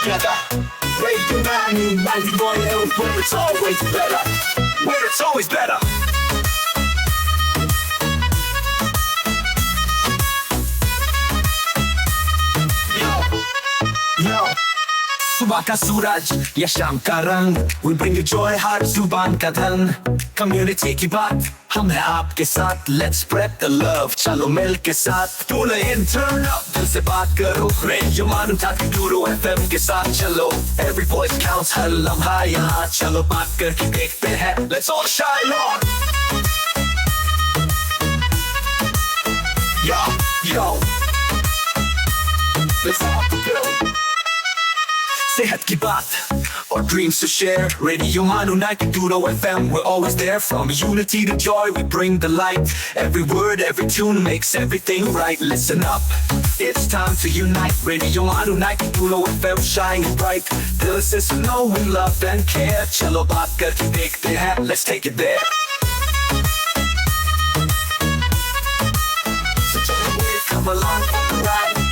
together. Radio Manu 91 where it's always better. Where it's always better. Yo, सुबह का सूरज या शाम का रंग, we bring you joy हर जुबान का धन. Community की बात हम हैं आपके साथ, let's spread the love, चलो मिल के साथ. Tune in, turn up, दिल से बात करो. Radio Manu 92 FM के साथ चलो. Every voice counts, हर लम्हा यहाँ चलो. बात करके देखते हैं, let's all shine on. Yo, let's all go. सेहत की बात और dreams to share. Radio Manu 92 FM, we're always there. From unity to joy, we bring the light. Every word, every tune makes everything right. Listen up, it's time to unite. Radio Manu 92 FM, shining bright. Dill se suno, we love and care. चलो बात करके देखते हैं, let's take it there. So come along for the ride.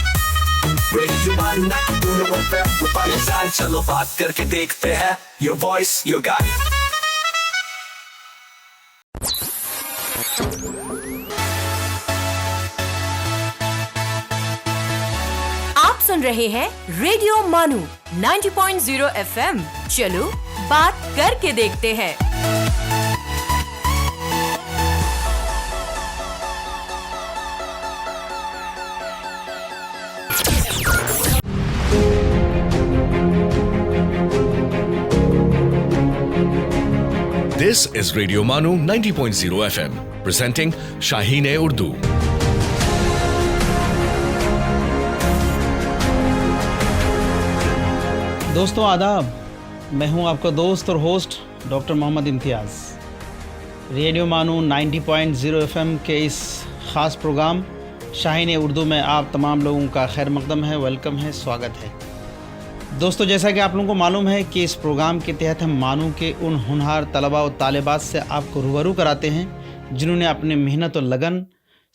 Radio Manu 92 FM, we're by your side. चलो बात करके देखते हैं. Your voice, your guide. आप सुन रहे हैं रेडियो मानू 90.0 FM. चलो बात करके देखते हैं. This is Radio Manu 90.0 FM, presenting Shaheen-e-Urdu. दोस्तों आदाब, मैं हूं आपका दोस्त और होस्ट डॉक्टर मोहम्मद इम्तियाज़. रेडियो मानू 90.0 FM के इस ख़ास प्रोग्राम शाहीन-ए-उर्दू में आप तमाम लोगों का खैर मकदम है, वेलकम है, स्वागत है. दोस्तों, जैसा कि आप लोगों को मालूम है कि इस प्रोग्राम के तहत हम मानू के उन होनहार तलबा और तालिबात से आपको रूबरू कराते हैं जिन्होंने अपने मेहनत और लगन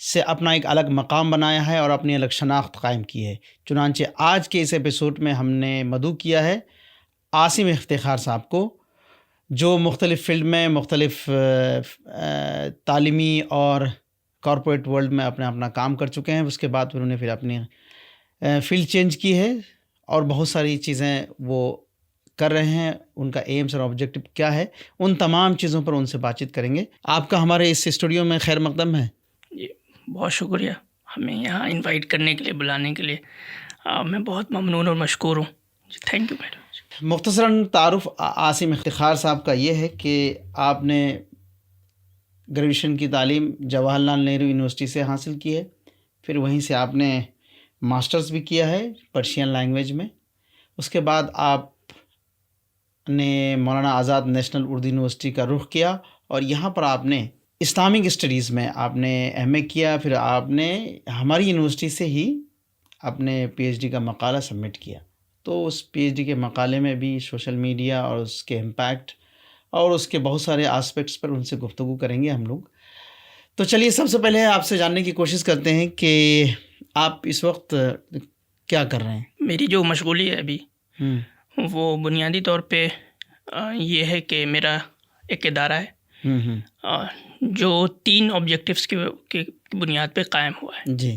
से अपना एक अलग मकाम बनाया है और अपनी अलग शनाख्त कायम की है. चुनांचे आज के इस एपिसोड में हमने मदऊ किया है आसिम इफ्तिखार साहब को, जो मुख्तलिफ़ फ़ील्ड में मुख्तलिफ़ तालीमी और कॉरपोरेट वर्ल्ड में अपना काम कर चुके हैं. उसके बाद उन्होंने फिर अपनी फ़ील्ड चेंज की है और बहुत सारी चीज़ें वो कर रहे हैं. उनका एम्स और ऑब्जेक्टिव क्या है, उन तमाम चीज़ों पर उनसे बातचीत करेंगे. आपका हमारे इस स्टूडियो में खैर मकदम है. जी, बहुत शुक्रिया हमें यहाँ इनवाइट करने के लिए, बुलाने के लिए. मैं बहुत ममनून और मशकूर हूँ. Thank you very much. मुख्तसरन तारुफ आसिम इफ्तिखार साहब का ये है कि आपने ग्रेजुएशन की तालीम जवाहरलाल नेहरू यूनिवर्सिटी से हासिल की है. फिर वहीं से आपने मास्टर्स भी किया है पर्शियन लैंग्वेज में. उसके बाद आपने मौलाना आज़ाद नेशनल उर्दू यूनिवर्सिटी का रुख किया और यहाँ पर आपने इस्लामिक स्टडीज़ में आपने एमए किया. फिर आपने हमारी यूनिवर्सिटी से ही अपने पीएचडी का मकाला सबमिट किया. तो उस पीएचडी के मकाले में भी सोशल मीडिया और उसके इम्पैक्ट और उसके बहुत सारे आस्पेक्ट्स पर उनसे गुफ्तगू करेंगे हम लोग. तो चलिए, सबसे पहले आपसे जानने की कोशिश करते हैं कि आप इस वक्त क्या कर रहे हैं. मेरी जो मशगूली है अभी वो बुनियादी तौर पे ये है कि मेरा एक इदारा है जो 3 ऑब्जेक्टिव्स की बुनियाद पे कायम हुआ है. जी.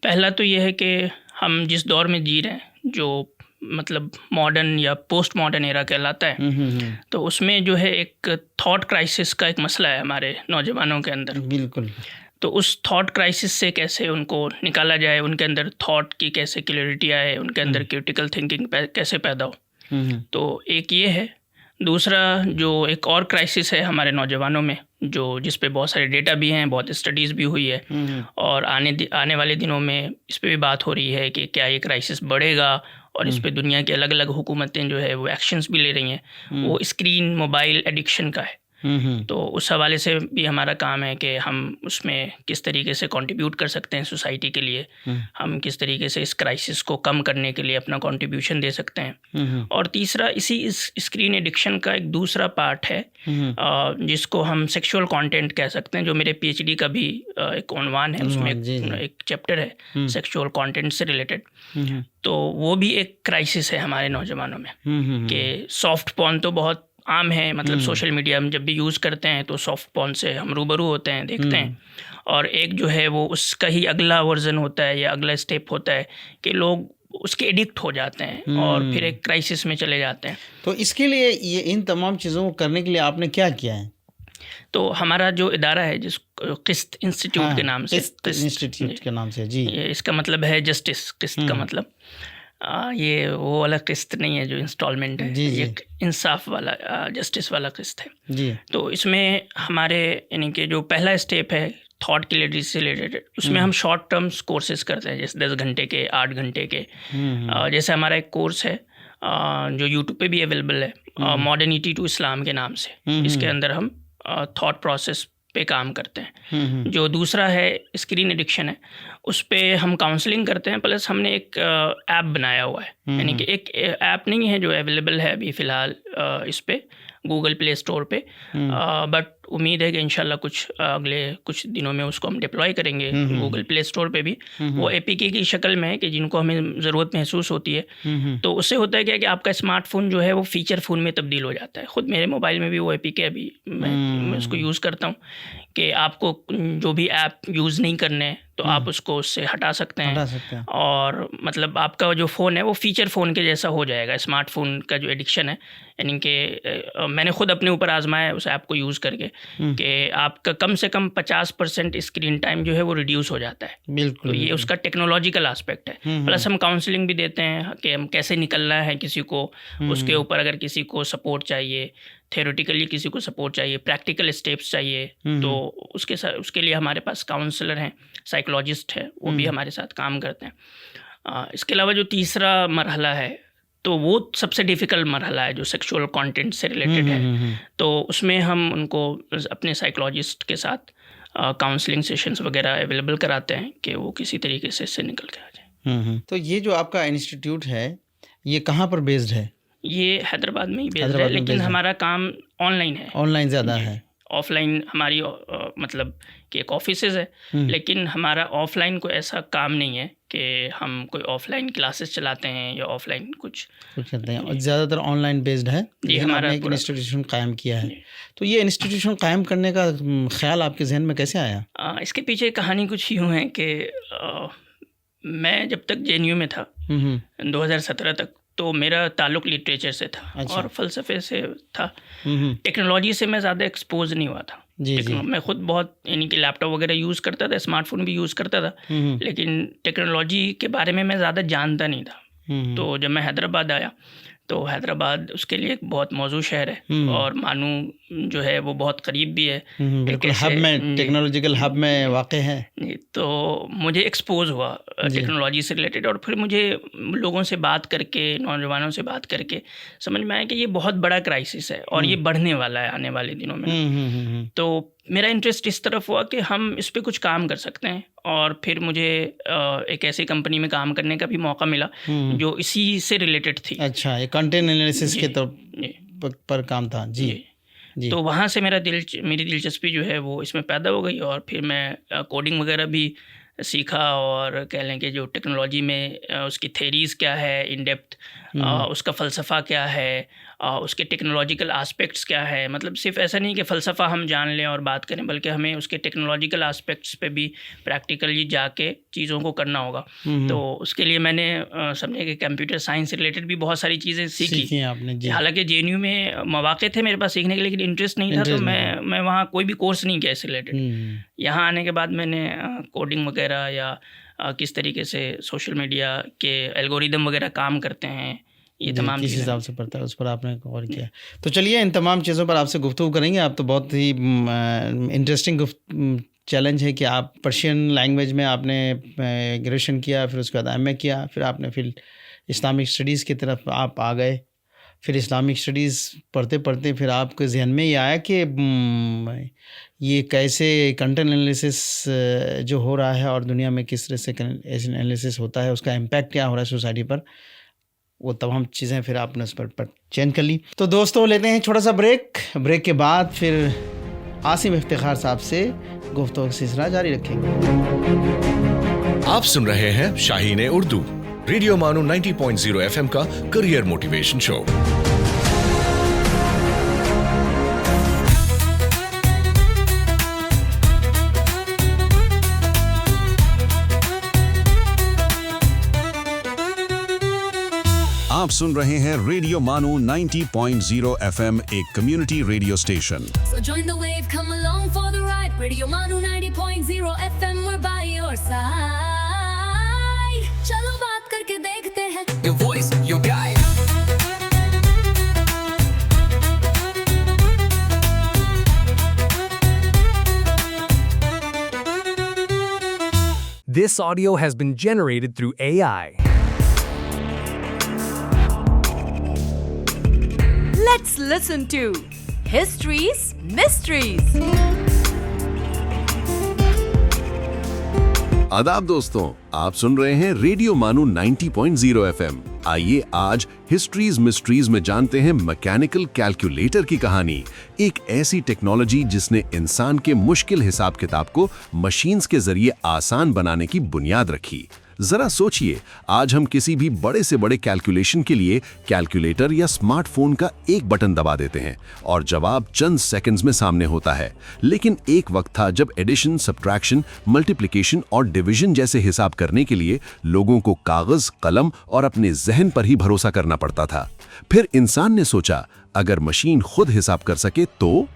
पहला तो ये है कि हम जिस दौर में जी रहे हैं, जो मतलब मॉडर्न या पोस्ट मॉडर्न एरा कहलाता है, तो उसमें जो है एक थॉट क्राइसिस का एक मसला है हमारे नौजवानों के अंदर. बिल्कुल. तो उस थॉट क्राइसिस से कैसे उनको निकाला जाए, उनके अंदर थॉट की कैसे क्लैरिटी आए, उनके अंदर क्रिटिकल थिंकिंग कैसे पैदा हो. तो एक ये है. दूसरा जो एक और क्राइसिस है हमारे नौजवानों में, जो जिस पे बहुत सारे डेटा भी हैं, बहुत स्टडीज़ भी हुई है और आने वाले दिनों में इस पे भी बात हो रही है कि क्या ये क्राइसिस बढ़ेगा और इस पे दुनिया की अलग अलग हुकूमतें जो है वो एक्शंस भी ले रही हैं. वो स्क्रीन मोबाइल एडिक्शन का है. तो उस हवाले से भी हमारा काम है कि हम उसमें किस तरीके से कंट्रीब्यूट कर सकते हैं सोसाइटी के लिए, हम किस तरीके से इस क्राइसिस को कम करने के लिए अपना कंट्रीब्यूशन दे सकते हैं। और तीसरा इस स्क्रीन एडिक्शन का एक दूसरा पार्ट है जिसको हम सेक्सुअल कंटेंट कह सकते हैं, जो मेरे पीएचडी का भी एक उन्वान है, उसमें एक चैप्टर है सेक्सुअल कंटेंट से रिलेटेड। तो वो भी एक क्राइसिस है हमारे नौजवानों में कि सॉफ्ट पॉर्न तो बहुत आम है, मतलब सोशल मीडिया में जब भी यूज़ करते हैं तो सॉफ्ट पॉर्न से हम रूबरू होते हैं, देखते हैं, और एक जो है वो उसका ही अगला वर्जन होता है या अगला स्टेप होता है कि लोग उसके एडिक्ट हो जाते हैं और फिर एक क्राइसिस में चले जाते हैं। तो इसके लिए ये इन तमाम चीज़ों को करने के लिए आपने क्या किया है? तो हमारा जो इदारा है जिस किस्त इंस्टीट्यूट के नाम से, इंस्टीट्यूट के नाम से, जी, इसका मतलब है जस्टिस, किस्त का मतलब ये वो वाला किस्त नहीं है जो इंस्टॉलमेंट है, ये इंसाफ वाला जस्टिस वाला किस्त है जी। तो इसमें हमारे यानी कि जो पहला स्टेप है थॉट क्लैरिटी से रिलेटेड, उसमें हम शॉर्ट टर्म्स कोर्सेज करते हैं, जैसे 10 घंटे के, 8 घंटे के। जैसे हमारा एक कोर्स है जो यूट्यूब पे भी अवेलेबल है, मॉडर्निटी टू इस्लाम के नाम से। इसके अंदर हम थॉट प्रोसेस पे काम करते हैं। जो दूसरा है स्क्रीन एडिक्शन है, उस पे हम काउंसलिंग करते हैं, प्लस हमने एक ऐप बनाया हुआ है, यानी कि एक ऐप नहीं है जो अवेलेबल है अभी फ़िलहाल इस पे गूगल प्ले स्टोर पे, बट उम्मीद है कि इंशाल्लाह अगले कुछ दिनों में उसको हम डिप्लॉय करेंगे गूगल प्ले स्टोर पे भी। वो एपीके की शक्ल में है कि जिनको हमें ज़रूरत महसूस होती है। तो उससे होता है क्या कि आपका स्मार्टफोन जो है वो फीचर फ़ोन में तब्दील हो जाता है। ख़ुद मेरे मोबाइल में भी वो एपीके अभी मैं उसको यूज़ करता हूँ कि आपको जो भी ऐप यूज़ नहीं करने तो आप उसको उससे हटा सकते हैं, और मतलब आपका जो फ़ोन है वो फ़ीचर फ़ोन के जैसा हो जाएगा। स्मार्टफोन का जो एडिक्शन है, यानी कि मैंने ख़ुद अपने ऊपर आजमाया है उस ऐप को यूज़ करके कि आपका कम से कम 50% स्क्रीन टाइम जो है वो रिड्यूस हो जाता है। बिल्कुल। तो ये उसका टेक्नोलॉजिकल आस्पेक्ट है। प्लस हम काउंसलिंग भी देते हैं कि हम कैसे निकलना है किसी को, उसके ऊपर अगर किसी को सपोर्ट चाहिए, थ्योरेटिकली किसी को सपोर्ट चाहिए, प्रैक्टिकल स्टेप्स चाहिए, तो उसके लिए हमारे पास काउंसलर हैं, साइकोलॉजिस्ट है, वो भी हमारे साथ काम करते हैं। इसके अलावा जो तीसरा मरहला है तो वो सबसे डिफ़िकल्ट मरहला है जो सेक्सुअल कंटेंट से रिलेटेड है। तो उसमें हम उनको अपने साइकोलॉजिस्ट के साथ काउंसलिंग सेशंस वगैरह अवेलेबल कराते हैं कि वो किसी तरीके से इससे निकल के आ जाए। तो ये जो आपका इंस्टीट्यूट है ये कहाँ पर बेस्ड है? ये हैदराबाद में ही बेस्ड है, लेकिन हमारा काम ऑनलाइन है। ऑनलाइन ज़्यादा है? ऑफलाइन हमारी मतलब कि एक ऑफिसेज है, लेकिन हमारा ऑफलाइन कोई ऐसा काम नहीं है कि हम कोई ऑफलाइन क्लासेस चलाते हैं या ऑफलाइन कुछ करते हैं, और ज़्यादातर ऑनलाइन बेस्ड है। ये हमारा एक इंस्टीट्यूशन कायम किया है। तो ये इंस्टीट्यूशन कायम करने का ख्याल आपके जहन में कैसे आया? इसके पीछे कहानी कुछ यूँ है कि मैं जब तक JNU में था 2017 तक, तो मेरा ताल्लुक़ लिटरेचर से था। अच्छा। और फ़लसफ़े से था। टेक्नोलॉजी से मैं ज़्यादा एक्सपोज नहीं हुआ था। मैं ख़ुद बहुत यानी कि लैपटॉप वगैरह यूज़ करता था, स्मार्टफोन भी यूज़ करता था, लेकिन टेक्नोलॉजी के बारे में मैं ज़्यादा जानता नहीं था। तो जब मैं हैदराबाद आया तो हैदराबाद उसके लिए एक बहुत मौजूद शहर है, और मानू जो है वो बहुत करीब भी है, बिल्कुल हब में, टेक्नोलॉजिकल हब में वाक़ है। तो मुझे एक्सपोज हुआ टेक्नोलॉजी से रिलेटेड, और फिर मुझे लोगों से बात करके, नौजवानों से बात करके समझ में आया कि ये बहुत बड़ा क्राइसिस है और ये बढ़ने वाला है आने वाले दिनों में। तो मेरा इंटरेस्ट इस तरफ हुआ कि हम इस पे कुछ काम कर सकते हैं, और फिर मुझे एक ऐसी कंपनी में काम करने का भी मौका मिला जो इसी से रिलेटेड थी। अच्छा, ये कंटेंट एनालिसिस के तो पर काम था जी। तो वहाँ से मेरी दिलचस्पी जो है वो इसमें पैदा हो गई, और फिर मैं कोडिंग वगैरह भी सीखा, और कह लें कि जो टेक्नोलॉजी में उसकी थेरीज़ क्या है इन डेप्थ, उसका फ़लसफ़ा क्या है, उसके टेक्नोलॉजिकल आस्पेक्ट्स क्या है। मतलब सिर्फ ऐसा नहीं कि फ़लसफ़ा हम जान लें और बात करें, बल्कि हमें उसके टेक्नोलॉजिकल आस्पेक्ट्स पे भी प्रैक्टिकली जाके चीज़ों को करना होगा। तो उसके लिए मैंने समझे कि कंप्यूटर साइंस से रिलेटेड भी बहुत सारी चीज़ें सीखी आपने। हालांकि JNU में मौक़े थे मेरे पास सीखने के, लेकिन इंटरेस्ट नहीं था, तो मैं वहाँ कोई भी कोर्स नहीं किया इससे रिलेटेड। यहाँ आने के बाद मैंने कोडिंग वगैरह या किस तरीके से सोशल मीडिया के एल्गोरिदम वगैरह काम करते हैं, ये तमाम किस हिसाब से पड़ता है, उस पर आपने गौर किया। तो चलिए इन तमाम चीज़ों पर आपसे गुफ्तगू करेंगे। आप तो बहुत ही इंटरेस्टिंग चैलेंज है कि आप पर्शियन लैंग्वेज में आपने ग्रेजुएशन किया, फिर उसके बाद MA किया, फिर आपने इस्लामिक स्टडीज़ की तरफ आप आ गए, फिर इस्लामिक स्टडीज़ पढ़ते पढ़ते फिर आपके जहन में ये आया कि ये कैसे कंटेंट एनालिसिस जो हो रहा है और दुनिया में किस तरह से एनालिसिस होता है, उसका इम्पैक्ट क्या हो रहा है सोसाइटी पर, वो तमाम चीज़ें फिर आपने उस पर चेंज कर ली। तो दोस्तों लेते हैं छोटा सा ब्रेक के बाद फिर आसिम इफ्तिखार साहब से गुफ्तगू का सिलसिला जारी रखेंगे। आप सुन रहे हैं शाहीन उर्दू, रेडियो मानो 90.0 FM का करियर मोटिवेशन शो। आप सुन रहे हैं रेडियो मानो 90.0 FM, एक community radio station. So join the wave, come along for the ride. Radio Manu 90.0 FM, we're by your side. चलो बात करके देखते हैं. Your voice, your guide. This audio has been generated through AI. Let's listen to History's Mysteries. आदाब दोस्तों, आप सुन रहे हैं रेडियो मानो 90.0 FM। आइए आज हिस्ट्रीज मिस्ट्रीज में जानते हैं मैकेनिकल कैलकुलेटर की कहानी, एक ऐसी टेक्नोलॉजी जिसने इंसान के मुश्किल हिसाब किताब को मशीन्स के जरिए आसान बनाने की बुनियाद रखी। जरा सोचिए, आज हम किसी भी बड़े से बड़े कैलकुलेशन के लिए कैलकुलेटर या स्मार्टफोन का एक बटन दबा देते हैं और जवाब चंद सेकंड्स में सामने होता है। लेकिन एक वक्त था जब एडिशन, सब्ट्रैक्शन, मल्टीप्लिकेशन और डिवीजन जैसे हिसाब करने के लिए लोगों को कागज, कलम और अपने जहन पर ही भरोसा करना पड़ता था। फिर इंसान ने सोचा, अगर मशीन खुद हिसाब कर सके तो?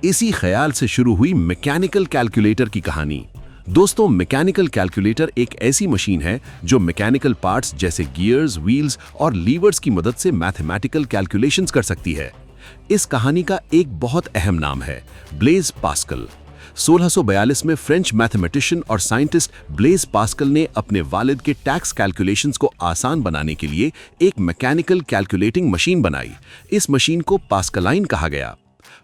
इसी ख्याल से शुरू हुई मैकेनिकल कैलकुलेटर की कहानी। दोस्तों, मैकेनिकल कैलकुलेटर एक ऐसी मशीन है जो मैकेनिकल पार्ट्स जैसे गियर्स, व्हील्स और लीवर्स की मदद से मैथमेटिकल कैलकुलेशंस कर सकती है। इस कहानी का एक बहुत अहम नाम है ब्लेज पास्कल। 1642 में फ्रेंच मैथमेटिशियन और साइंटिस्ट ब्लेज पास्कल ने अपने वालिद के टैक्स कैलकुलेशंस को आसान बनाने के लिए एक मैकेनिकल कैलकुलेटिंग मशीन बनाई। इस मशीन को पास्कलाइन कहा गया।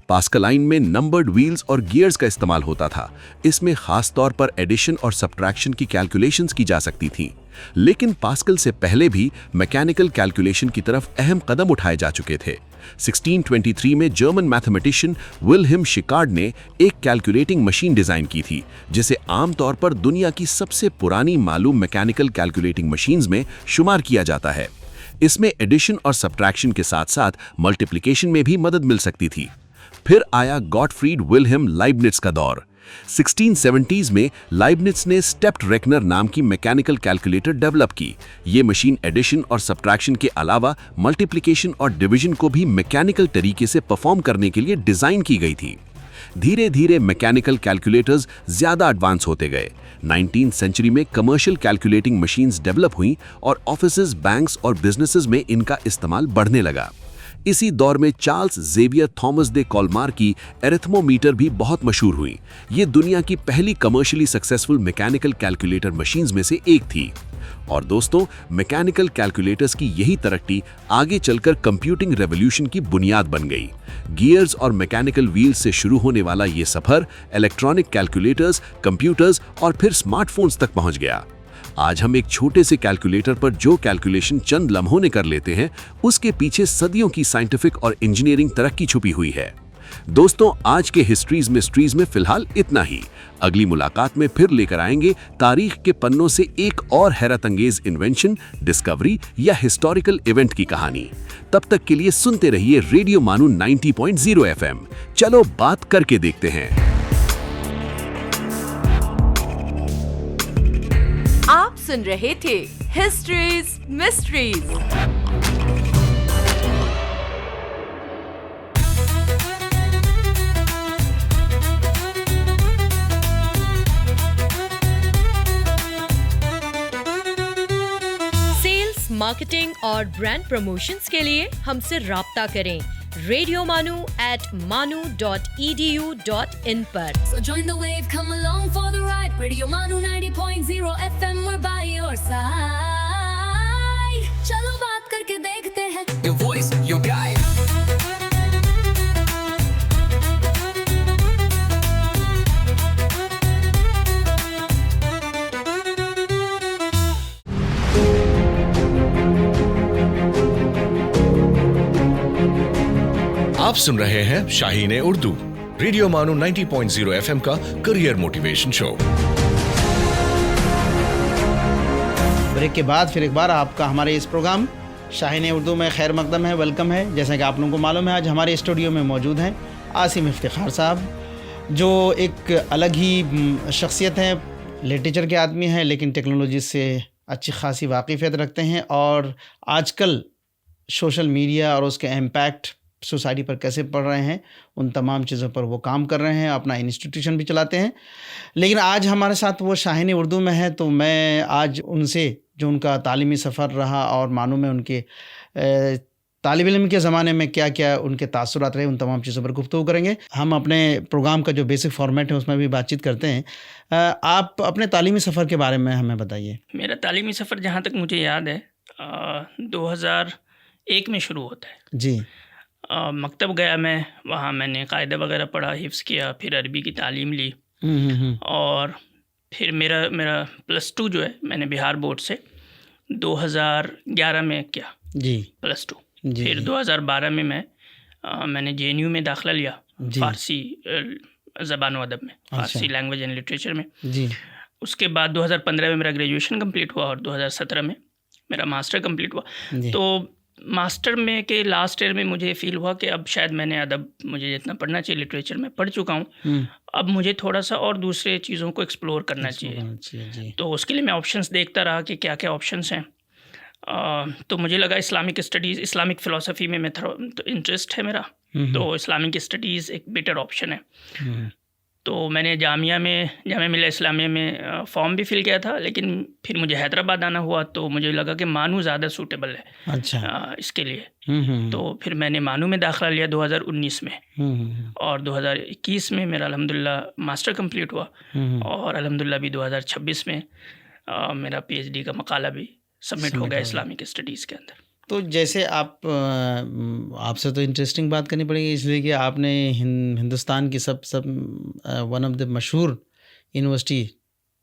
पास्कलाइन में नंबर्ड व्हील्स और गियर्स का इस्तेमाल होता था। इसमें खास तौर पर एडिशन और सब्ट्रैक्शन की कैलकुलेशंस की जा सकती थीं। लेकिन पास्कल से पहले भी मैकेनिकल कैलकुलेशन की तरफ अहम कदम उठाए जा चुके थे। 1623 में जर्मन मैथमेटिशियन विल्हेम शिकार्ड ने एक कैलकुलेटिंग मशीन डिजाइन की थी, जिसे आमतौर पर दुनिया की सबसे पुरानी मालूम मैकेनिकल कैलकुलेटिंग मशीन्स में शुमार किया जाता है। इसमें एडिशन और सब्ट्रैक्शन के साथ साथ मल्टीप्लिकेशन में भी मदद मिल सकती थी। फिर आया गॉटफ्रीड विल्हेम लाइबनिट्ज का दौर। 1670s में लाइबनिट्ज ने स्टेप्ड रेकनर नाम की मैकेनिकल कैलकुलेटर डेवलप की। ये मशीन एडिशन और सब्ट्रैक्शन के अलावा मल्टीप्लिकेशन और डिवीजन को भी मैकेनिकल तरीके से परफॉर्म करने के लिए डिजाइन की गई थी। धीरे धीरे मैकेनिकल कैलकुलेटर्स ज्यादा एडवांस होते गए। 19th सेंचुरी में कमर्शियल कैलकुलेटिंग मशीन्स डेवलप हुई और ऑफिसेज, बैंक्स और बिजनेसेस में इनका इस्तेमाल बढ़ने लगा। इसी दौर में चार्ल्स जेवियर थॉमस दे कॉलमार की एरिथमोमीटर भी बहुत मशहूर हुई। ये दुनिया की पहली commercially successful mechanical calculator machines में से एक थी। और दोस्तों, मैकेनिकल कैलकुलेटर्स की यही तरक्की आगे चलकर कंप्यूटिंग रेवोल्यूशन की बुनियाद बन गई। गियर्स और मैकेनिकल व्हील्स से शुरू होने वाला ये सफर इलेक्ट्रॉनिक कैलकुलेटर्स, कंप्यूटर्स और फिर स्मार्टफोन्स तक पहुंच गया। आज हम एक छोटे से कैलकुलेटर पर जो कैलकुलेशन चंद लम्हों में कर लेते हैं, उसके पीछे सदियों की साइंटिफिक और इंजीनियरिंग तरक्की छुपी हुई है। दोस्तों, आज के हिस्ट्रीज मिस्ट्रीज में फिलहाल इतना ही। अगली मुलाकात में फिर लेकर आएंगे तारीख के पन्नों से एक और हैरत अंगेज इन्वेंशन, डिस्कवरी या हिस्टोरिकल इवेंट की कहानी। तब तक के लिए सुनते रहिए रेडियो मानो 90.0 FM। चलो बात करके देखते हैं। आप सुन रहे थे हिस्ट्रीज मिस्ट्रीज। सेल्स, मार्केटिंग और ब्रांड प्रमोशंस के लिए हमसे राब्ता करें radiomanu@manu.edu.in पर। So join the wave, come along for the ride. Radio Manu 90.0 FM, we're by your side. चलो बात करके देखते हैं. Your voice, your guide. आप सुन रहे हैं शाहीन उर्दू, रेडियो मानू 90.0 एफएम का करियर मोटिवेशन शो। ब्रेक के बाद फिर एक बार आपका हमारे इस प्रोग्राम शाहीन उर्दू में खैर मकदम है, वेलकम है। जैसा कि आप लोगों को मालूम है, आज हमारे स्टूडियो में मौजूद हैं आसिम इफ्तिखार साहब, जो एक अलग ही शख्सियत है, लिटरेचर के आदमी हैं, लेकिन टेक्नोलॉजी से अच्छी खासी वाकिफ़ियत रखते हैं और आजकल सोशल मीडिया और उसके इम्पैक्ट सोसाइटी पर कैसे पड़ रहे हैं, उन तमाम चीज़ों पर वो काम कर रहे हैं, अपना इंस्टीट्यूशन भी चलाते हैं। लेकिन आज हमारे साथ वो शाहीन उर्दू में है, तो मैं आज उनसे जो उनका तालीमी सफ़र रहा और मानू में उनके तालिब इल्म के ज़माने में क्या क्या उनके तासुरात रहे, उन तमाम चीज़ों पर गुफ्तगू करेंगे। हम अपने प्रोग्राम का जो बेसिक फॉर्मेट है उसमें भी बातचीत करते हैं। आप अपने तालीमी सफ़र के बारे में हमें बताइए। मेरा तालीमी सफ़र जहाँ तक मुझे याद है 2001 में शुरू होता है जी। मकतब गया मैं, वहाँ मैंने कायदा वगैरह पढ़ा, हिफ्ज़ किया, फिर अरबी की तालीम ली और फिर मेरा +2 जो है मैंने बिहार बोर्ड से 2011 में किया जी +2। जी। फिर 2012 में मैंने JNU में दाखिला लिया फ़ारसी ज़बान व अदब में, फ़ारसी लैंग्वेज एंड लिटरेचर में जी। उसके बाद 2015 में मेरा ग्रेजुएशन कंप्लीट हुआ और 2017 में मेरा मास्टर कंप्लीट हुआ। तो मास्टर में के लास्ट ईयर में मुझे फ़ील हुआ कि अब शायद मैंने अदब मुझे जितना पढ़ना चाहिए लिटरेचर में पढ़ चुका हूँ, अब मुझे थोड़ा सा और दूसरे चीज़ों को एक्सप्लोर करना चाहिए। तो उसके लिए मैं ऑप्शंस देखता रहा कि क्या क्या ऑप्शंस हैं। तो मुझे लगा इस्लामिक स्टडीज़, इस्लामिक फ़िलासफ़ी में तो इंटरेस्ट है मेरा, तो इस्लामिक स्टडीज़ एक बेटर ऑप्शन है। तो मैंने जामिया मिल्ला इस्लामिया में फॉर्म भी फिल किया था, लेकिन फिर मुझे हैदराबाद आना हुआ तो मुझे लगा कि मानू ज़्यादा सूटेबल है इसके लिए। तो फिर मैंने मानू में दाखिला लिया 2019 में और 2021 में मेरा अल्हम्दुलिल्लाह मास्टर कंप्लीट हुआ और अल्हम्दुलिल्लाह भी 2026 में मेरा PhD का मकाला भी सबमिट हो गया इस्लामिक स्टडीज़ के अंदर। तो जैसे आपसे तो इंटरेस्टिंग बात करनी पड़ेगी, इसलिए कि आपने हिंदुस्तान की सब वन ऑफ द मशहूर यूनिवर्सिटी,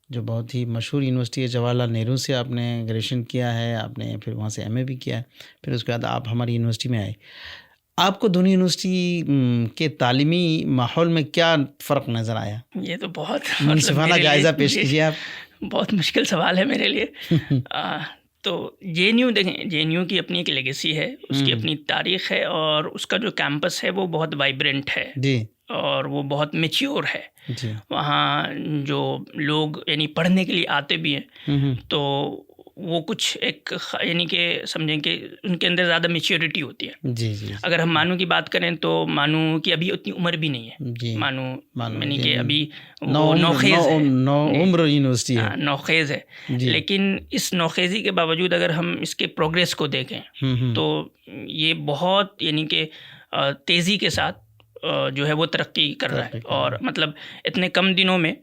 जो बहुत ही मशहूर यूनिवर्सिटी है, जवाहरलाल नेहरू से आपने ग्रेजुएशन किया है, आपने फिर वहाँ से MA भी किया है, फिर उसके बाद आप हमारी यूनिवर्सिटी में आए। आपको दोनों यूनिवर्सिटी के तालीमी माहौल में क्या फ़र्क नज़र आया? ये तो बहुत मुनसिफाना जायज़ा पेश कीजिए आप। बहुत मुश्किल सवाल है मेरे लिए। तो JNU देखें, JNU की अपनी एक लेगेसी है, उसकी अपनी तारीख़ है और उसका जो कैंपस है वो बहुत वाइब्रेंट है जी और वो बहुत मैच्योर है जी। वहाँ जो लोग यानी पढ़ने के लिए आते भी हैं तो वो कुछ एक यानी कि समझें कि उनके अंदर ज़्यादा मैच्योरिटी होती है। जी जी। अगर हम मानू की बात करें तो मानू की अभी उतनी उम्र भी नहीं है जी। मानू यानी कि अभी उम्र यूनिवर्सिटी है, नौखेज़ है। लेकिन इस नौखेज़ी के बावजूद अगर हम इसके प्रोग्रेस को देखें तो ये बहुत यानी कि तेज़ी के साथ जो है वो तरक्की कर रहा है और मतलब इतने कम दिनों में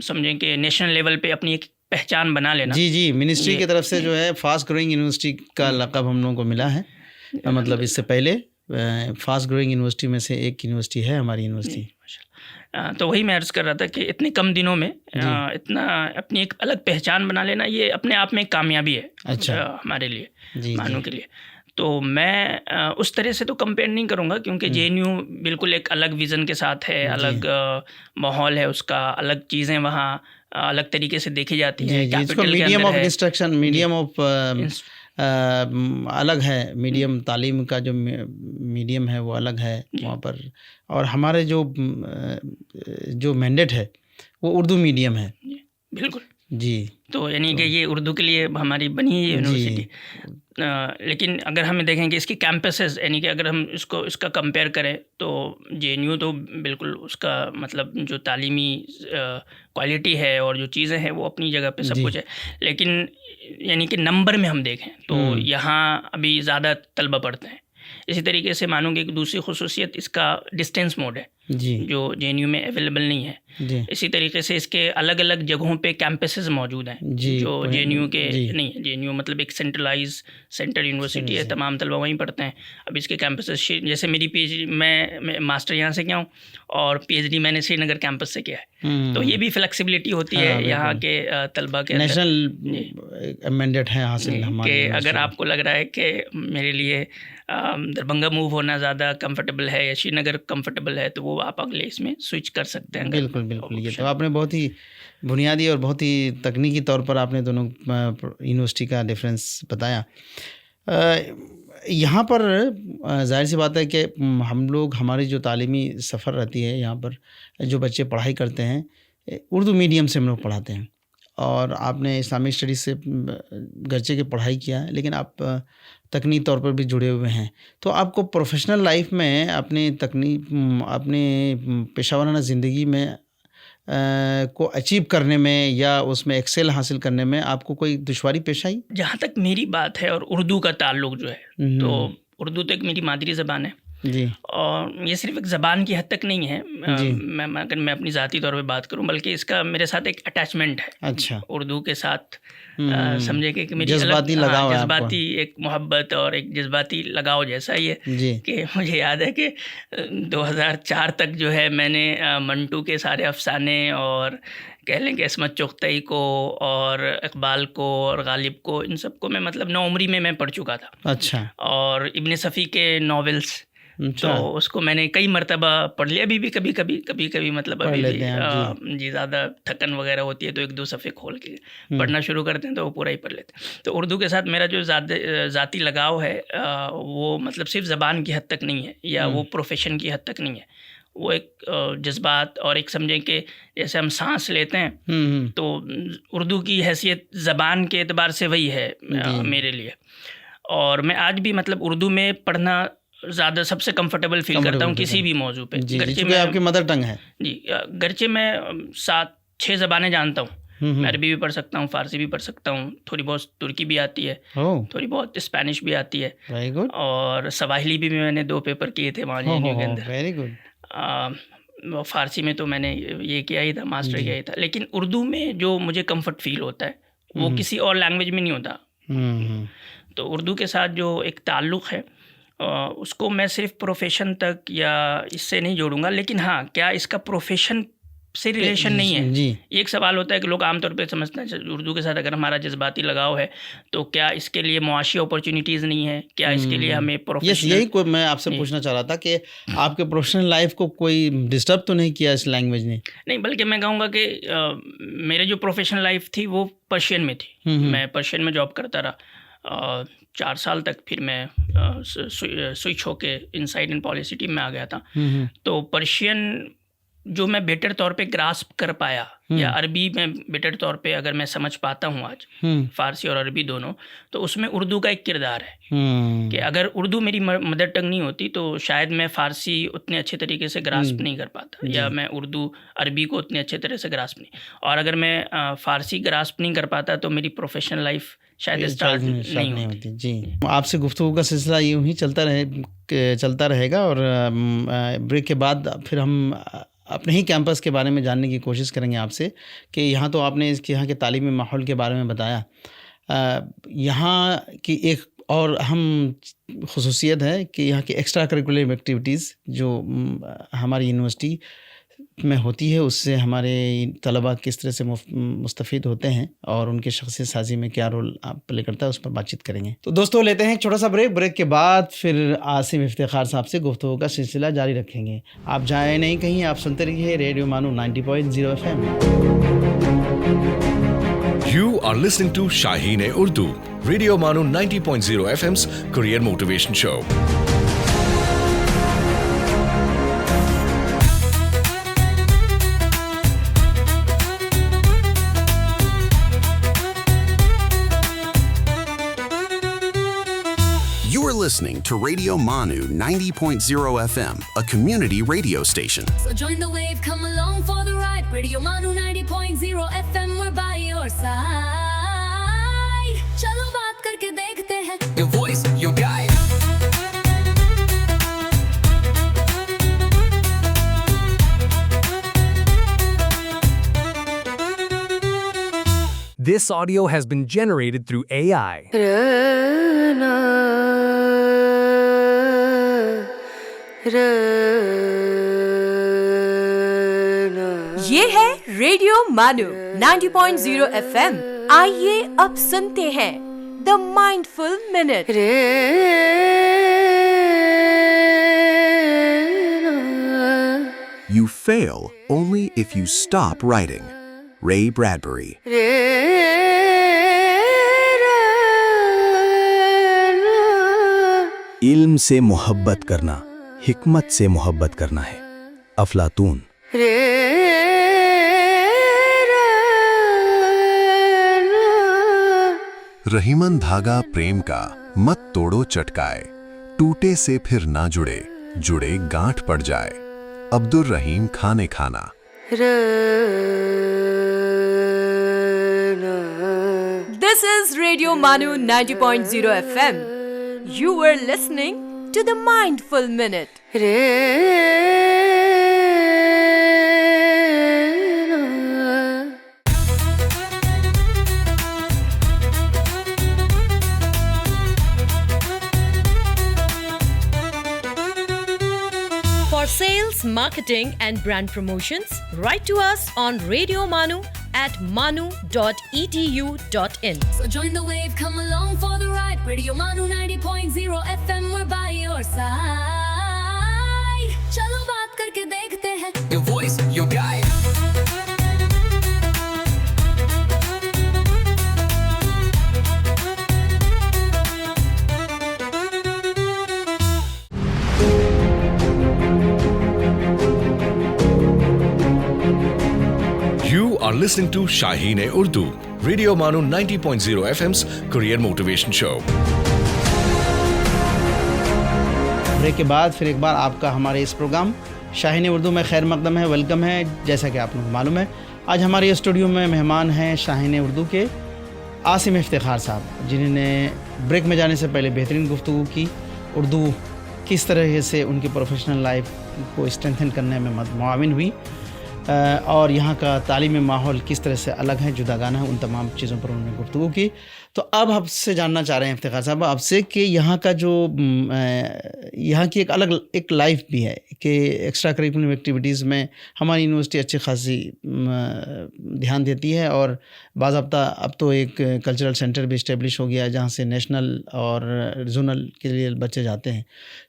समझें कि नेशनल लेवल पे अपनी एक पहचान बना लेना। जी जी। मिनिस्ट्री की तरफ से जो है फास्ट ग्रोइंग यूनिवर्सिटी का लक़ब हम लोगों को मिला है, मतलब इससे पहले फास्ट ग्रोइंग यूनिवर्सिटी में से एक यूनिवर्सिटी है हमारी यूनिवर्सिटी। तो वही मैं अर्ज़ कर रहा था कि इतने कम दिनों में इतना अपनी एक अलग पहचान बना लेना ये अपने आप में एक कामयाबी है। हमारे लिए मानू के लिए। तो मैं उस तरह से तो कंपेयर नहीं करूँगा क्योंकि JNU बिल्कुल एक अलग विज़न के साथ है, अलग माहौल है उसका, अलग चीज़ें वहाँ अलग तरीके से देखी जाती हैं। Medium of instruction, medium of अलग है, मीडियम तालीम का जो मीडियम है वो अलग है वहाँ पर, और हमारे जो मैंडेट है वो उर्दू मीडियम है। बिल्कुल जी। तो यानी कि ये उर्दू के लिए हमारी बनी है यूनिवर्सिटी। लेकिन अगर हम देखें कि इसकी कैंपसेस यानी कि अगर हम इसका कंपेयर करें तो JNU तो बिल्कुल उसका मतलब जो तालीमी क्वालिटी है और जो चीज़ें हैं वो अपनी जगह पे सब कुछ है, लेकिन यानी कि नंबर में हम देखें तो यहाँ अभी ज़्यादा तलबा पढ़ते हैं। इसी तरीके से मानूंगे कि दूसरी खुसूसियत इसका डिस्टेंस मोड है। जी जो जेएनयू में अवेलेबल नहीं है। जी इसी तरीके से इसके अलग अलग जगहों पे कैंपसेस मौजूद हैं जी, जो कोई- जेएनयू के जी। नहीं है। जेएनयू मतलब एक सेंट्रल यूनिवर्सिटी है, तमाम तलबा वहीं पढ़ते हैं। अब इसके कैंपसेस जैसे मेरी पीएचडी मैं मास्टर यहाँ से किया हूँ और पीएचडी मैंने श्रीनगर कैंपस से किया है। तो ये भी फ्लेक्सिबिलिटी होती हाँ, है यहाँ बिल्कुल। के तलबा के अंदर नेशनल मैंडेट है हासिल हमारे कि यूनिवर्सिटी अगर में। आपको लग रहा है कि मेरे लिए दरभंगा मूव होना ज़्यादा कंफर्टेबल है या श्रीनगर कंफर्टेबल है, तो वो आप अगले इसमें स्विच कर सकते हैं। बिल्कुल बिल्कुल, ये तो आपने बहुत ही बुनियादी और बहुत ही तकनीकी तौर पर आपने दोनों यूनिवर्सिटी का डिफरेंस बताया। यहाँ पर जाहिर सी बात है कि हम लोग हमारी जो तालीमी सफ़र रहती है यहाँ पर जो बच्चे पढ़ाई करते हैं उर्दू मीडियम से हम लोग पढ़ाते हैं और आपने इस्लामिक स्टडीज़ से गर्चे की पढ़ाई किया है, लेकिन आप तकनीकी तौर पर भी जुड़े हुए हैं। तो आपको प्रोफेशनल लाइफ में अपने पेशा वाराना ज़िंदगी में को अचीव करने में या उसमें एक्सेल हासिल करने में आपको कोई दुश्वारी पेश आई? जहाँ तक मेरी बात है और उर्दू का ताल्लुक जो है, तो उर्दू तो एक मेरी मादरी ज़बान है जी और ये सिर्फ एक ज़बान की हद तक नहीं है। अगर मैं अपनी ज़ाती तौर पे बात करूं, बल्कि इसका मेरे साथ एक अटैचमेंट है। अच्छा, उर्दू के साथ समझे कि मेरी जज्बाती लगाव है जज्बाती एक मोहब्बत और एक जज्बाती लगाव जैसा ही है जी कि मुझे याद है कि 2004 तक जो है मैंने मंटू के सारे अफसाने और कह लें कि इसमत चुगतई को और इकबाल को और गालिब को, इन सबको मैं मतलब नौउम्री में मैं पढ़ चुका था। अच्छा और इब्न सफ़ी के नॉवेल्स तो उसको मैंने कई मरतबा पढ़ लिया। अभी भी कभी कभी मतलब अभी भी जी ज़्यादा थकन वगैरह होती है तो एक दो सफ़े खोल के पढ़ना शुरू करते हैं तो वो पूरा ही पढ़ लेते हैं। तो उर्दू के साथ मेरा जो ज़ाती लगाव है वो मतलब सिर्फ ज़बान की हद तक नहीं है या वो प्रोफेशन की हद तक नहीं है। वो एक जज्बात और एक समझें कि जैसे हम सांस लेते हैं तो उर्दू की हैसियत ज़बान के एतबार से वही है मेरे लिए। और मैं आज भी मतलब उर्दू में पढ़ना ज़्यादा सबसे कंफर्टेबल फील करता हूँ किसी भी मौजू पे। गरचे में आपकी मदर टंग है जी, गरचे मैं 7-6 ज़बानें जानता हूँ। मैं अरबी भी पढ़ सकता हूँ, फ़ारसी भी पढ़ सकता हूँ, थोड़ी बहुत तुर्की भी आती है, थोड़ी बहुत स्पेनिश भी आती है, वेरी गुड। और सवाहिली भी मैंने 2 पेपर किए थे वहाँ जेएनयू के अंदर। Very good. फ़ारसी में तो मैंने ये किया ही था, मास्टर किया ही था। लेकिन उर्दू में जो मुझे कंफर्ट फील होता है वो किसी और लैंग्वेज में नहीं होता। तो उर्दू के साथ जो एक ताल्लुक़ है उसको मैं सिर्फ प्रोफेशन तक या इससे नहीं जोड़ूंगा। लेकिन हाँ, क्या इसका प्रोफेशन से रिलेशन नहीं है? जी। एक सवाल होता है कि लोग आमतौर पे समझते हैं उर्दू के साथ अगर हमारा जज्बाती लगाव है तो क्या इसके लिए मुआशी अपॉर्चुनिटीज़ नहीं है, क्या इसके लिए हमें प्रोफेशनल यही कोई मैं आपसे पूछना चाह रहा था कि आपके प्रोफेशनल लाइफ को कोई डिस्टर्ब तो नहीं किया इस लैंग्वेज ने? नहीं, बल्कि मैं कहूँगा कि मेरे जो प्रोफेशनल लाइफ थी वो पर्शियन में थी। मैं पर्शियन में जॉब करता रहा 4 साल तक। फिर मैं स्विच होके इनसाइड एंड पॉलिसी टीम में आ गया था। तो पर्शियन जो मैं बेटर तौर पे ग्रास्प कर पाया या अरबी में बेटर तौर पे अगर मैं समझ पाता हूँ आज, फ़ारसी और अरबी दोनों, तो उसमें उर्दू का एक किरदार है कि अगर उर्दू मेरी मदर टंग नहीं होती तो शायद मैं फ़ारसी उतने अच्छे तरीके से ग्रास्प नहीं कर पाता या मैं उर्दू अरबी को उतने अच्छे तरह से ग्रास्प नहीं, और अगर मैं फ़ारसी ग्रास्प नहीं कर पाता तो मेरी प्रोफेशनल लाइफ शायद स्टार्ट नहीं होती। जी, आपसे गुफ्तगू का सिलसिला यूँ ही चलता रहेगा और ब्रेक के बाद फिर हम अपने ही कैंपस के बारे में जानने की कोशिश करेंगे आपसे कि यहाँ तो आपने इसके यहाँ के तालीमी माहौल के बारे में बताया। यहाँ की एक और अहम खुसूसियत है कि यहाँ की एक्स्ट्रा करिकुलर एक्टिविटीज़ जो हमारी यूनिवर्सिटी में होती है उससे हमारे तलबा किस तरह से मुस्तफ़ीद होते हैं और उनके शख्सियत साजी में क्या रोल प्ले करता है उस पर बातचीत करेंगे। तो दोस्तों लेते हैं एक छोटा सा ब्रेक के बाद फिर आसिम इफ्तिखार साहब से गुफ्तगू का सिलसिला जारी रखेंगे। आप जाए नहीं कहीं, आप सुनते रहिए रेडियो मानू 90.0 FM। You are listening to Shaheen-e-Urdu, Radio Manu 90.0 FM's career motivation show. Listening to Radio Manu 90.0 FM, a community radio station. So join the wave, come along for the ride. Radio Manu 90.0 FM, we're by your side. चलो बात करके देखते हैं. Your voice, your guide. This audio has been generated through AI. ये है radio मानू 90.0 FM। आइए अब सुनते हैं the mindful minute. You fail only if you stop writing. Ray Bradbury. इल्म से मोहब्बत करना हिकमत से मोहब्बत करना है। अफलातून। रहीमन धागा प्रेम का मत तोड़ो चटकाए, टूटे से फिर ना जुड़े, जुड़े गांठ पड़ जाए। अब्दुल रहीम खाने खाना। This is Radio Manu 90.0 FM. You were listening to the Mindful Minute. For sales, marketing and brand promotions, write to us on Radio Manu at manu.edu.in. So join the wave, come along for the ride. Radio Manu 90.0 FM, we're by your side. चलो बात करके देखते हैं. Your voice, your guide. You are listening to Shaheen-e-Urdu, Radio Manu 90.0 FM's Career Motivation Show. Break के बाद फिर एक बार आपका हमारे इस प्रोग्राम शाहीन-ए-उर्दू में खैर मकदम है, वेलकम है। जैसा कि आप लोगों को मालूम है, आज हमारे स्टूडियो में मेहमान हैं शाहीन-ए-उर्दू के आसिम इफ्तिखार साहब, जिन्होंने ब्रेक में जाने से पहले बेहतरीन गुफ्तगू की। उर्दू किस तरह से उनकी प्रोफेशनल लाइफ को स्ट्रेंथन करने में मुआविन हुई और यहाँ का तालीमी माहौल किस तरह से अलग है, जुदागाना है, उन तमाम चीज़ों पर उन्होंने गुफ्तगू की। तो अब आपसे जानना चाह रहे हैं इफ्तिखार साहब आपसे कि यहाँ का जो यहाँ की एक अलग एक लाइफ भी है कि एक्स्ट्रा करिकुलम एक्टिविटीज़ में हमारी यूनिवर्सिटी अच्छी खासी ध्यान देती है और बाज़ाब्ता अब तो एक कल्चरल सेंटर भी इस्टेब्लिश हो गया है जहाँ से नेशनल और जोनल के लिए बच्चे जाते हैं।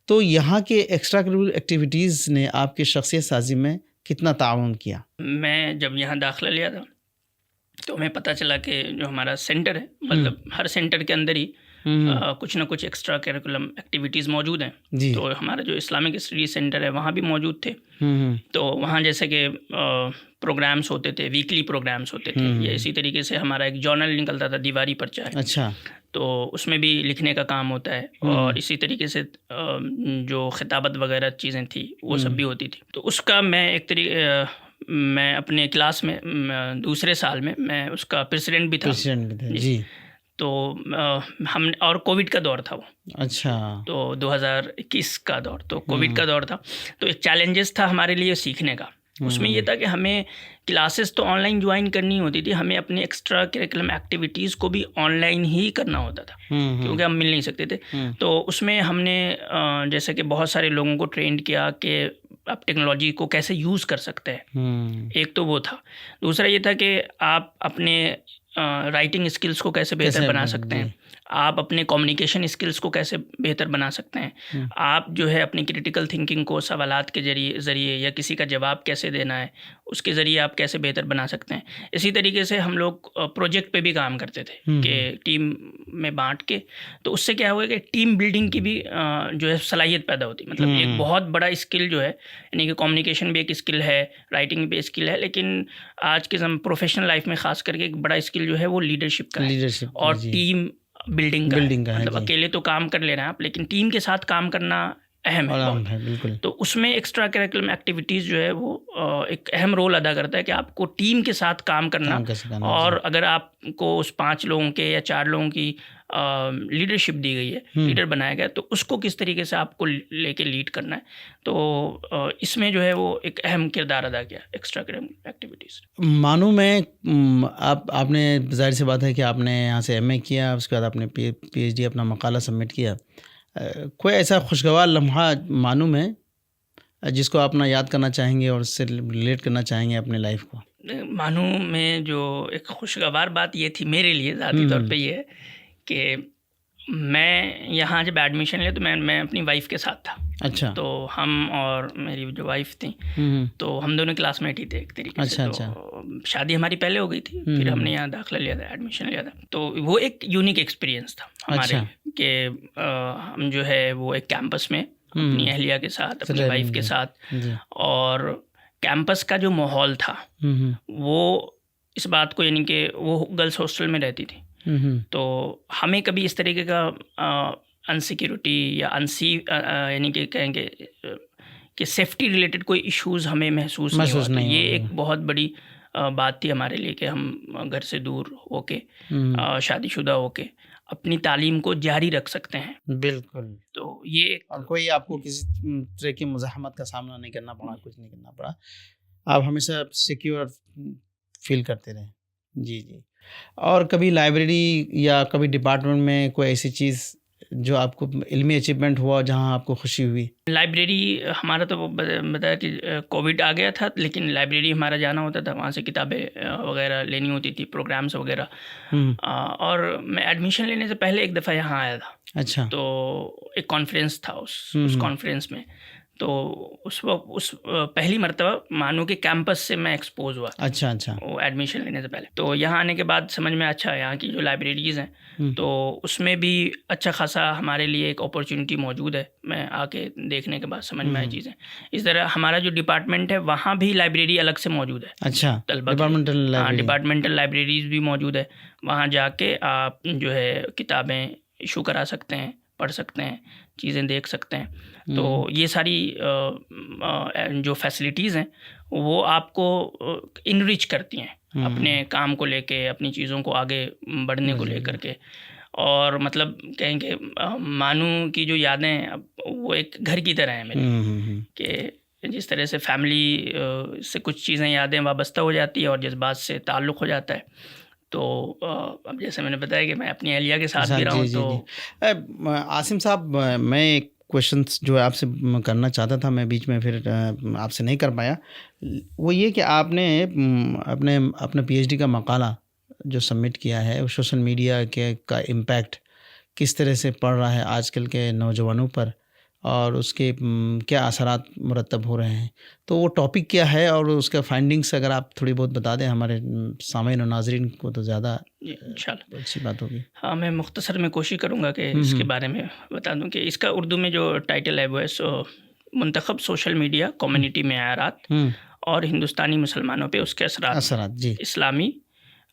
तो यहाँ के एक्स्ट्रा करिकुलम एक्टिविटीज़ ने आपकी शख्सियत साजी में कितना ताउन किया? मैं जब यहाँ दाखिला लिया था तो हमें पता चला कि जो हमारा सेंटर है, मतलब हर सेंटर के अंदर ही कुछ ना कुछ एक्स्ट्रा करिकुलम एक्टिविटीज़ मौजूद हैं। तो हमारा जो इस्लामिक स्टडी सेंटर है वहाँ भी मौजूद थे। तो वहाँ जैसे कि प्रोग्राम्स होते थे, वीकली प्रोग्राम्स होते थे, या इसी तरीके से हमारा एक जर्नल निकलता था, दीवारी पर्चा है। अच्छा। तो उसमें भी लिखने का काम होता है और इसी तरीके से जो खिताबत वगैरह चीज़ें थी वो सब भी होती थी। तो उसका मैं अपने क्लास में दूसरे साल में मैं उसका प्रेसिडेंट भी था। जी। तो हम और कोविड का दौर था वो। अच्छा। तो 2021 का दौर, तो कोविड का दौर था। तो एक चैलेंजेस था हमारे लिए सीखने का। उसमें ये था कि हमें क्लासेस तो ऑनलाइन ज्वाइन करनी होती थी, हमें अपनी एक्स्ट्रा करिकुलम एक्टिविटीज़ को भी ऑनलाइन ही करना होता था क्योंकि हम मिल नहीं सकते थे। तो उसमें हमने जैसे कि बहुत सारे लोगों को ट्रेंड किया कि आप टेक्नोलॉजी को कैसे यूज़ कर सकते हैं। एक तो वो था। दूसरा ये था कि आप अपने राइटिंग स्किल्स को कैसे बेहतर बना सकते हैं, आप अपने कम्युनिकेशन स्किल्स को कैसे बेहतर बना सकते हैं, आप जो है अपनी क्रिटिकल थिंकिंग को सवालात के ज़रिए या किसी का जवाब कैसे देना है उसके ज़रिए आप कैसे बेहतर बना सकते हैं। इसी तरीके से हम लोग प्रोजेक्ट पे भी काम करते थे कि टीम में बांट के। तो उससे क्या हुआ कि टीम बिल्डिंग की भी जो है सलाहियत पैदा होती। मतलब एक बहुत बड़ा स्किल जो है, यानी कि कम्युनिकेशन भी एक स्किल है, राइटिंग भी स्किल है, लेकिन आज के प्रोफेशनल लाइफ में ख़ास करके एक बड़ा स्किल जो है वो लीडरशिप का है और टीम बिल्डिंग का है। मतलब अकेले तो काम कर ले रहे हैं आप, लेकिन टीम के साथ काम करना अहम है और बहुत। है बिल्कुल। तो उसमें एक्स्ट्रा करिकुलम एक्टिविटीज़ जो है वो एक अहम रोल अदा करता है कि आपको टीम के साथ काम करना, काम कैसे करना, और अगर आपको उस 5 लोगों के या 4 लोगों की लीडरशिप दी गई है, लीडर बनाया गया, तो उसको किस तरीके से आपको लेके लीड करना है। तो इसमें जो है वो एक अहम किरदार अदा किया एक्स्ट्रा करिकुलम एक्टिविटीज़। मानो मैं आपने ज़ाहिर सी बात है कि आपने यहाँ से एमए किया, उसके बाद आपने पीएचडी अपना मकाला सबमिट किया। कोई ऐसा खुशगवार लम्हा मानो में जिसको आप ना याद करना चाहेंगे और उससे रिलेट करना चाहेंगे अपने लाइफ को? मानो में जो एक खुशगवार बात ये थी मेरे लिए ज़ाती तौर पे, ये है कि मैं यहाँ जब एडमिशन लिया तो मैं अपनी वाइफ के साथ था। अच्छा। तो हम और मेरी जो वाइफ थी, तो हम दोनों क्लासमेट ही थे एक तरीके से। तो शादी हमारी पहले हो गई थी, फिर हमने यहाँ दाखिला लिया था, एडमिशन लिया था। तो वो एक यूनिक एक्सपीरियंस था हमारे कि हम जो है वो एक कैंपस में अपनी अहलिया के साथ, अपनी वाइफ के साथ, और कैंपस का जो माहौल था वो इस बात को, यानी कि वो गर्ल्स हॉस्टल में रहती थी, तो हमें कभी इस तरीके का अनसिक्योरिटी या यानी कि कहेंगे कि सेफ्टी रिलेटेड कोई इश्यूज़ हमें महसूस नहीं। ये एक बहुत बड़ी बात थी हमारे लिए कि हम घर से दूर होके, शादीशुदा होके अपनी तालीम को जारी रख सकते हैं। बिल्कुल। तो ये और कोई आपको किसी तरह की मुज़ाहमत का सामना नहीं करना पड़ा, कुछ नहीं करना पड़ा, आप हमेशा सिक्योर फील करते रहे। जी जी। और कभी लाइब्रेरी या कभी डिपार्टमेंट में कोई ऐसी चीज़ जो आपको इल्मी अचीवमेंट हुआ जहां आपको खुशी हुई? लाइब्रेरी हमारा तो बताया कि कोविड आ गया था, लेकिन लाइब्रेरी हमारा जाना होता था, वहाँ से किताबें वगैरह लेनी होती थी, प्रोग्राम्स वगैरह। और मैं एडमिशन लेने से पहले एक दफ़ा यहाँ आया था। अच्छा। तो एक कॉन्फ्रेंस था, उस कॉन्फ्रेंस में, तो उस पहली मर्तबा मानो कि कैंपस से मैं एक्सपोज हुआ। अच्छा अच्छा। वो एडमिशन लेने से पहले। तो यहाँ आने के बाद समझ में अच्छा, यहाँ की जो लाइब्रेरीज़ हैं तो उसमें भी अच्छा खासा हमारे लिए एक अपॉर्चुनिटी मौजूद है। मैं आके देखने के बाद समझ में आई चीज़ें। इस तरह हमारा जो डिपार्टमेंट है वहाँ भी लाइब्रेरी अलग से मौजूद है। अच्छा। डिपार्टमेंटल लाइब्रेरीज़ भी मौजूद है। वहाँ जाके आप जो है किताबें इशू करा सकते हैं, पढ़ सकते हैं, चीज़ें देख सकते हैं। तो ये सारी जो फैसिलिटीज़ हैं वो आपको इनरिच करती हैं अपने काम को लेके, अपनी चीज़ों को आगे बढ़ने को लेकर के। और मतलब कहेंगे मानू की जो यादें हैं अब वो एक घर की तरह हैं मेरी, कि जिस तरह से फैमिली से कुछ चीज़ें यादें वाबस्ता हो जाती है और जज्बात से ताल्लुक़ हो जाता है। तो अब जैसे मैंने बताया कि मैं अपनी अहलिया के साथ भी रहा हूँ। तो आसिम साहब, मैं एक क्वेश्चंस जो आपसे करना चाहता था, मैं बीच में फिर आपसे नहीं कर पाया, वो ये कि आपने अपने पीएचडी का मकाला जो सबमिट किया है, सोशल मीडिया का इम्पैक्ट किस तरह से पड़ रहा है आजकल के नौजवानों पर और उसके क्या असरात मुरतब हो रहे हैं, तो वो टॉपिक क्या है और उसका फाइंडिंग्स अगर आप थोड़ी बहुत बता दें हमारे सामीन और नाजरीन को तो ज़्यादा इंशाल्लाह अच्छी बात होगी। हाँ, मैं मुख्तसर में कोशिश करूँगा कि इसके बारे में बता दूँ कि इसका उर्दू में जो टाइटल है वो है मुंतखब सोशल मीडिया कम्युनिटी मेयारात और हिंदुस्तानी मुसलमानों पे उसके असरात, जी, इस्लामी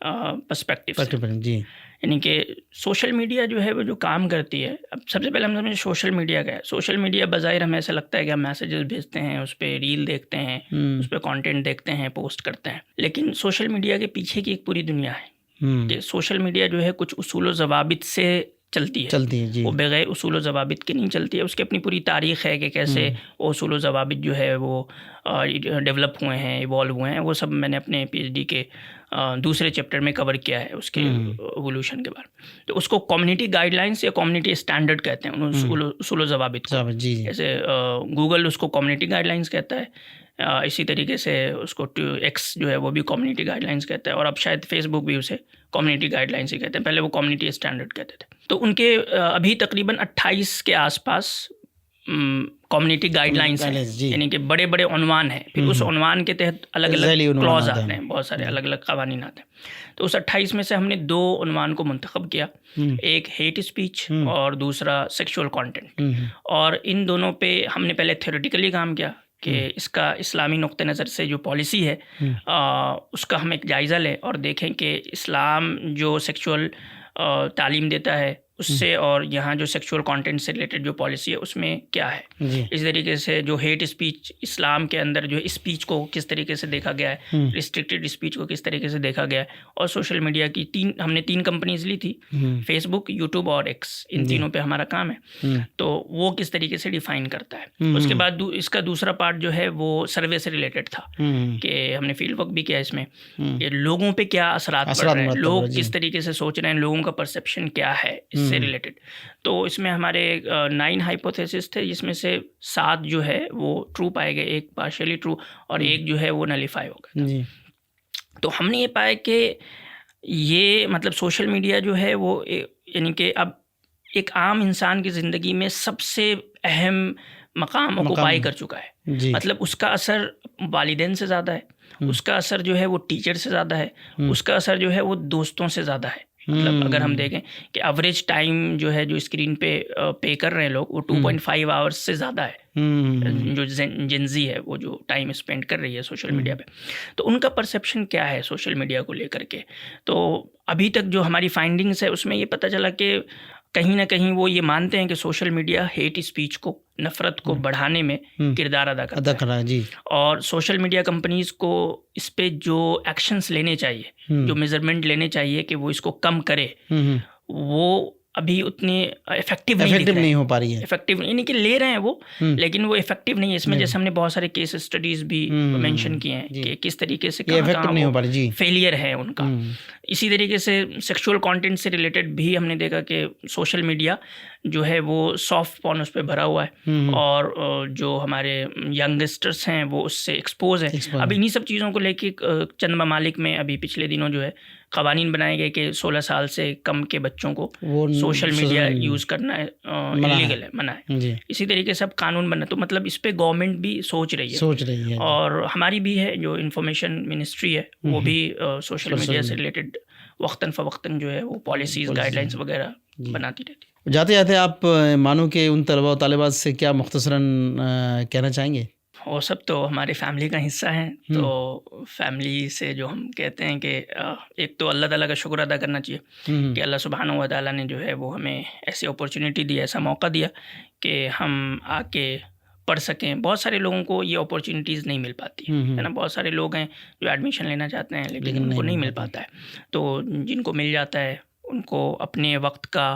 पर्सपेक्टिव जी। यानी कि सोशल मीडिया जो है वो जो काम करती है, अब सबसे पहले हम समझें सोशल मीडिया क्या है। सोशल मीडिया बज़ाहिर हमें ऐसा लगता है कि हम मैसेजेस भेजते हैं, उस पर रील देखते हैं, उस पर कंटेंट देखते हैं, पोस्ट करते हैं, लेकिन सोशल मीडिया के पीछे की एक पूरी दुनिया है कि सोशल मीडिया जो है कुछ उसूल व ज़वाबित से चलती है जी। वो बग़ैर उसूल व ज़वाबित के नहीं चलती है। उसकी अपनी पूरी तारीख़ है कि कैसे वो उसूल व ज़वाबित जो है वो डेवलप हुए हैं, इवॉल्व हुए हैं। वो सब मैंने अपने पीएचडी के दूसरे चैप्टर में कवर किया है, उसके एवोल्यूशन के बारे में। तो उसको कम्युनिटी गाइडलाइंस या कम्युनिटी स्टैंडर्ड कहते हैं उसूल व ज़वाबित को। जैसे गूगल उसको कम्युनिटी गाइडलाइंस कहता है, इसी तरीके से उसको एक्स जो है वो भी कम्युनिटी गाइडलाइंस कहता है, और अब शायद फेसबुक भी उसे कम्युनिटी गाइडलाइंस ही कहते हैं। पहले वो कम्युनिटी स्टैंडर्ड कहते थे। तो उनके अभी तकरीबन 28 के आसपास कम्युनिटी गाइडलाइंस हैं, यानी कि बड़े बड़े उन्वान हैं। फिर उस उन्वान के तहत अलग अलग क्लॉज आते हैं, बहुत सारे अलग अलग कवानीन आते हैं। तो उस 28 में से हमने 2 उन्वान को मुंतखब किया, एक हेट स्पीच और दूसरा सेक्सुअल कंटेंट। और इन दोनों पे हमने पहले थ्योरेटिकली काम किया कि इसका इस्लामी नुक्ते नज़र से जो पॉलिसी है उसका हम एक जायज़ा लें और देखें कि इस्लाम जो सेक्सुअल तालीम देता है उससे और यहाँ जो सेक्सुअल कंटेंट से रिलेटेड जो पॉलिसी है उसमें क्या है। इस तरीके से जो हेट स्पीच इस्लाम के अंदर जो स्पीच को किस तरीके से देखा गया है, रिस्ट्रिक्टेड स्पीच को किस तरीके से देखा गया है, और सोशल मीडिया की हमने 3 कंपनीज ली थी, फेसबुक, यूट्यूब और एक्स, इन तीनों पे हमारा काम है, तो वो किस तरीके से डिफाइन करता है। उसके बाद इसका दूसरा पार्ट जो है वो सर्वे से रिलेटेड था कि हमने फील्ड वर्क भी किया इसमें, कि लोगों पे क्या असरात पड़ रहे हैं, लोग किस तरीके से सोच रहे हैं, लोगों का परसेप्शन क्या है इससे रिलेटेड। तो इसमें हमारे 9 हाइपोथेसिस थे, जिसमें से 7 जो है वो ट्रू पाए गए, 1 पार्शियली ट्रू और 1 जो है वो नलीफाई हो गया। तो हमने ये पाया कि ये मतलब सोशल मीडिया जो है वो यानी कि अब एक आम इंसान की ज़िंदगी में सबसे अहम मकाम ऑक्युपाई कर चुका है। मतलब उसका असर वालिदैन से ज़्यादा है, उसका असर जो है वो टीचर से ज़्यादा है, उसका असर जो है वो दोस्तों से ज़्यादा है। मतलब अगर हम देखें कि एवरेज टाइम जो है जो स्क्रीन पे कर रहे हैं लोग, वो 2.5 आवर्स से ज़्यादा है। जो जेनजी है वो जो टाइम स्पेंड कर रही है सोशल मीडिया पे, तो उनका परसेप्शन क्या है सोशल मीडिया को लेकर के। तो अभी तक जो हमारी फाइंडिंग्स है उसमें ये पता चला कि कहीं ना कहीं वो ये मानते हैं कि सोशल मीडिया हेट स्पीच को, नफरत को बढ़ाने में किरदार अदा करता है जी। और सोशल मीडिया कंपनीज को इस पे जो एक्शंस लेने चाहिए, जो मेजरमेंट लेने चाहिए कि वो इसको कम करे, वो अभी उतनी इफेक्टिव नहीं हो पा रही है। इफेक्टिव यानी कि ले रहे हैं वो, लेकिन वो इफेक्टिव नहीं है। इसमें जैसे हमने बहुत सारे केस स्टडीज भी मेंशन किए हैं कि किस तरीके से फेलियर है उनका। इसी तरीके से सेक्सुअल कंटेंट से रिलेटेड भी हमने देखा कि सोशल मीडिया जो है वो सॉफ्ट पॉर्न उस पर भरा हुआ है, और जो हमारे यंगस्टर्स हैं वो उससे एक्सपोज है। अब इन्हीं सब चीज़ों को लेके चंद ममालिक में अभी पिछले दिनों जो है क़वानीन बनाए गए कि 16 साल से कम के बच्चों को सोशल मीडिया यूज़ करना इलीगल है, मना है। इसी तरीके से अब कानून बना, तो मतलब इस पे गवर्नमेंट भी सोच रही है। और हमारी भी है जो इंफॉर्मेशन मिनिस्ट्री है, वो भी सोशल मीडिया से रिलेटेड वक्तन फ़वक्तन जो है वो पॉलिसीज़, गाइडलाइंस वगैरह बनाती रहती है। जाते जाते आप मानो के उन तलबा और तालिबात से क्या मुख्तसरन कहना चाहेंगे? वो सब तो हमारी फैमिली का हिस्सा हैं, तो फैमिली से जो हम कहते हैं कि एक तो अल्लाह ताला का शुक्र अदा करना चाहिए कि अल्लाह सुब्हानहू व तआला ने जो है वो हमें ऐसी अपॉर्चुनिटी दी, ऐसा मौका दिया कि हम आके पढ़ सकें। बहुत सारे लोगों को ये अपॉर्चुनिटीज़ नहीं मिल पाती है ना। बहुत सारे लोग हैं जो एडमिशन लेना चाहते हैं लेकिन उनको नहीं मिल पाता है। तो जिनको मिल जाता है उनको अपने वक्त का,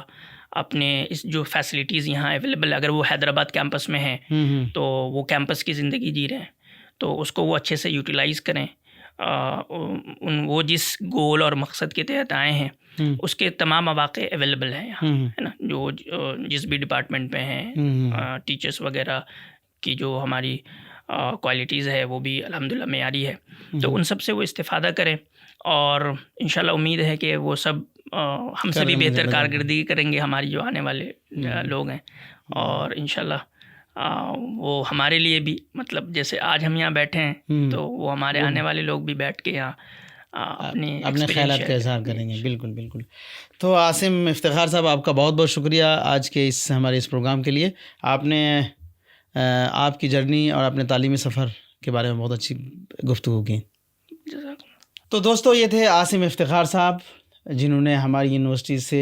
अपने इस जो फैसिलिटीज़ यहाँ अवेलेबल, अगर वो हैदराबाद कैंपस में हैं तो वो कैंपस की ज़िंदगी जी रहे हैं, तो उसको वो अच्छे से यूटिलाइज़ करें। वो जिस गोल और मकसद के तहत आए हैं उसके तमाम मौक़े अवेलेबल हैं यहाँ, है ना। जो जिस भी डिपार्टमेंट में हैं, टीचर्स वगैरह की जो हमारी क्वालिटीज़ है वो भी अल्हम्दुलिल्लाह मेयारी है, तो उन सब से वो इस्तिफ़ादा करें। और इंशाल्लाह उम्मीद है कि वो सब हमसे भी बेहतर कारकर्दगी करेंगे, हमारी जो आने वाले लोग हैं। और इंशाल्लाह वो हमारे लिए भी, मतलब जैसे आज हम यहाँ बैठे हैं तो वो हमारे आने वाले लोग भी बैठ के यहाँ अपने ख़यालात का इज़हार करेंगे। बिल्कुल बिल्कुल। तो आसिम इफ्तिखार साहब, आपका बहुत बहुत शुक्रिया आज के हमारे इस प्रोग्राम के लिए। आपने आपकी जर्नी और अपने तालीमी सफ़र के बारे में बहुत अच्छी गुफ्तगू की। तो दोस्तों, ये थे आसिम इफ्तिखार साहब, जिन्होंने हमारी यूनिवर्सिटी से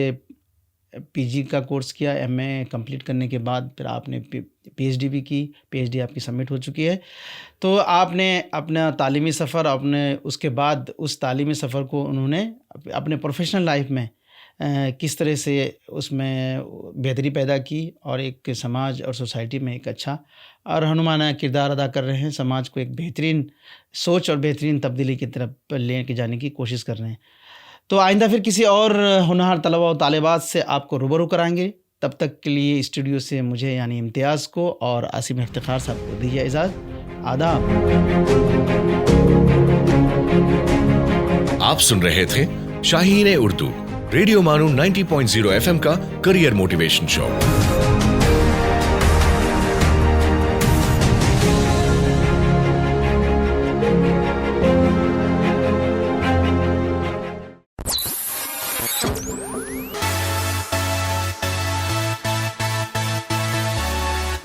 पीजी का कोर्स किया। एमए कंप्लीट करने के बाद फिर आपने पीएचडी भी की। पीएचडी आपकी सबमिट हो चुकी है। तो आपने अपना तालीमी सफ़र, अपने उसके बाद उस तालीमी सफ़र को उन्होंने अपने प्रोफेशनल लाइफ में किस तरह से उसमें बेहतरी पैदा की और एक समाज और सोसाइटी में एक अच्छा और रहनुमाना किरदार अदा कर रहे हैं। समाज को एक बेहतरीन सोच और बेहतरीन तब्दीली की तरफ ले के जाने की कोशिश कर रहे हैं। तो आइंदा फिर किसी और होनहार तलबा और तालिबात से आपको रूबरू कराएंगे। तब तक के लिए स्टूडियो से मुझे यानी इम्तियाज़ को और आसिम इफ्तिखार साहब को दीजिए इजाज़त। आदाब। आप सुन रहे थे शाहीन उर्दू, रेडियो मानू 90.0 FM का career motivation show.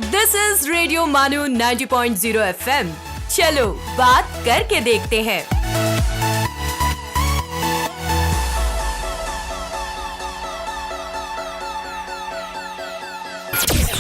This is radio मानू 90.0 FM। चलो बात करके देखते हैं। FM.